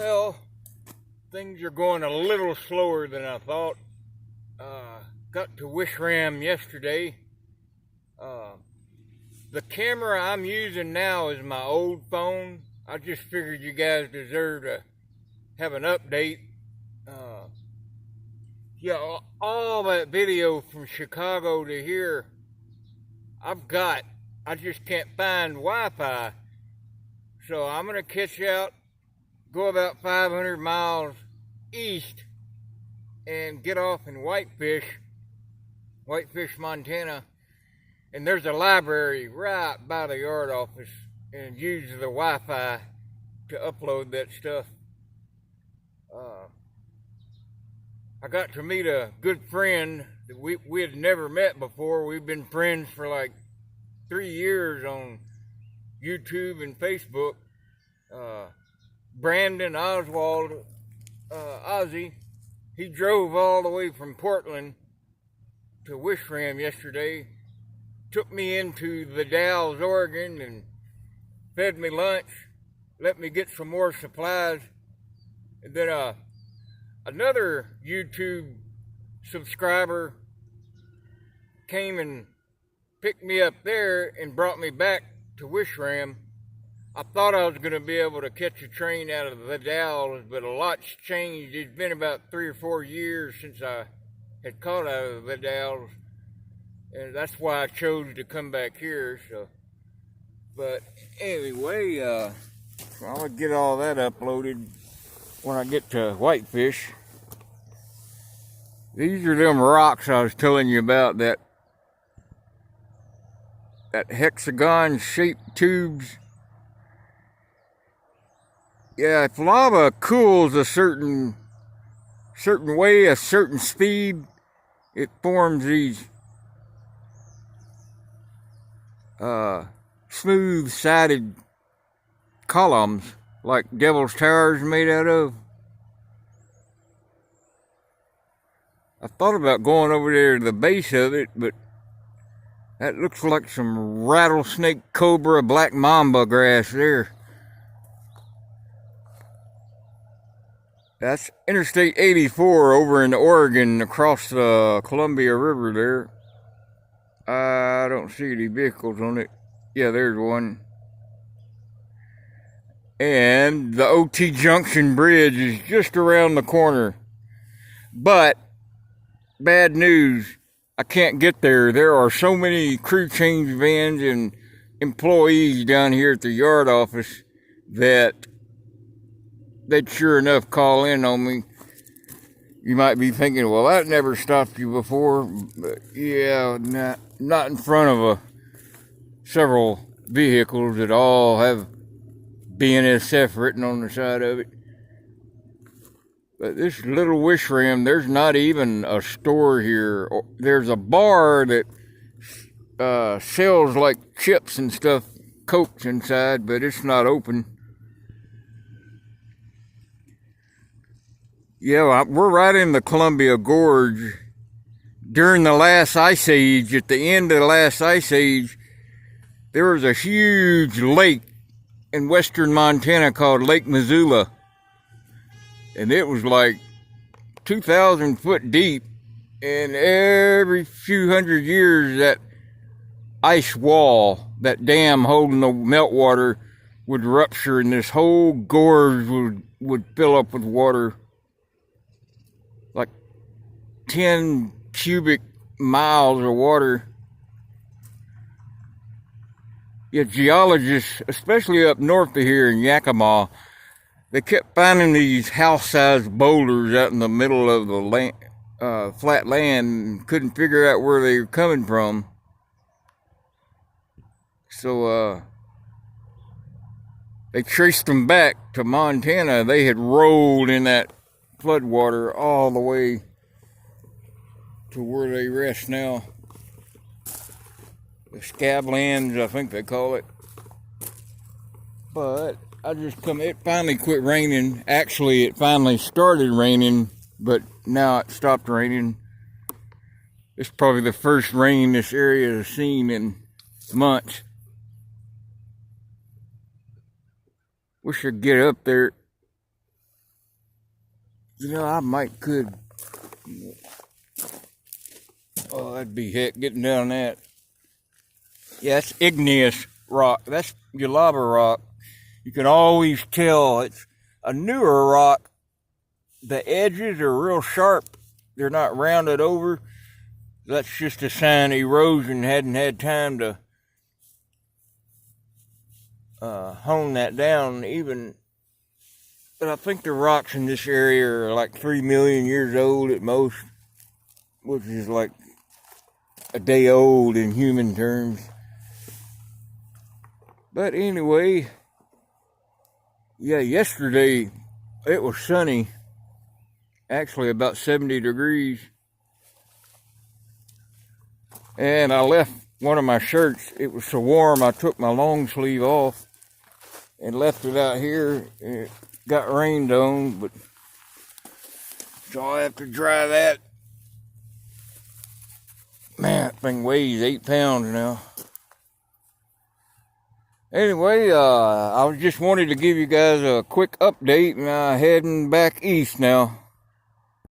Well, things are going a little slower than I thought. Got to Wishram yesterday. The camera I'm using now is my old phone. I just figured you guys deserve to have an update. Yeah, all that video from Chicago to here, I've got. I just can't find Wi-Fi. So I'm going to catch out, go about 500 miles east, and get off in Whitefish, Montana. And there's a library right by the yard office, and use the Wi-Fi to upload that stuff. I got to meet a good friend that we had never met before. We've been friends for like 3 years on YouTube and Facebook. Brandon Oswald, Ozzy, he drove all the way from Portland to Wishram yesterday, took me into the Dalles, Oregon, and fed me lunch, let me get some more supplies. And then another YouTube subscriber came and picked me up there and brought me back to Wishram. I thought I was going to be able to catch a train out of the Dalles, but a lot's changed. It's been about 3 or 4 years since I had caught out of the Dalles, and that's why I chose to come back here. So, but anyway, I'll get all that uploaded when I get to Whitefish. These are them rocks I was telling you about, that hexagon-shaped tubes. Yeah, if lava cools a certain way, a certain speed, it forms these smooth-sided columns like Devil's Tower is made out of. I thought about going over there to the base of it, but that looks like some rattlesnake, cobra, black mamba grass there. That's Interstate 84 over in Oregon, across the Columbia River there. I don't see any vehicles on it. Yeah, there's one. And the OT Junction Bridge is just around the corner. But, bad news, I can't get there. There are so many crew change vans and employees down here at the yard office that they'd sure enough call in on me. You might be thinking, well, that never stopped you before. But yeah, not in front of several vehicles that all have BNSF written on the side of it. But this little Wishram, there's not even a store here. There's a bar that sells like chips and stuff, Cokes inside, but it's not open. Yeah, we're right in the Columbia Gorge. During the last ice age, at the end of the last ice age, there was a huge lake in western Montana called Lake Missoula. And it was like 2,000 foot deep. And every few hundred years, that ice wall, that dam holding the meltwater, would rupture, and this whole gorge would fill up with water. Like 10 cubic miles of water. Yeah, geologists, especially up north of here in Yakima, they kept finding these house-sized boulders out in the middle of the land, flat land, and couldn't figure out where they were coming from. So they traced them back to Montana. They had rolled in that floodwater all the way to where they rest now. The scablands, I think they call it. But it finally quit raining. Actually, it finally started raining, but now it stopped raining. It's probably the first rain this area has seen in months. Wish I'd get up there. You know, I could. Oh, that'd be heck getting down that. Yeah, that's igneous rock. That's lava rock. You can always tell it's a newer rock. The edges are real sharp. They're not rounded over. That's just a sign erosion hadn't had time to hone that down even. But I think the rocks in this area are like 3 million years old at most, which is like a day old in human terms. But anyway, yeah, yesterday it was sunny, actually about 70 degrees. And I left one of my shirts. It was so warm I took my long sleeve off and left it out here. It got rained on, but so I have to dry that. Man, that thing weighs 8 pounds now. Anyway, I just wanted to give you guys a quick update, and I'm heading back east now.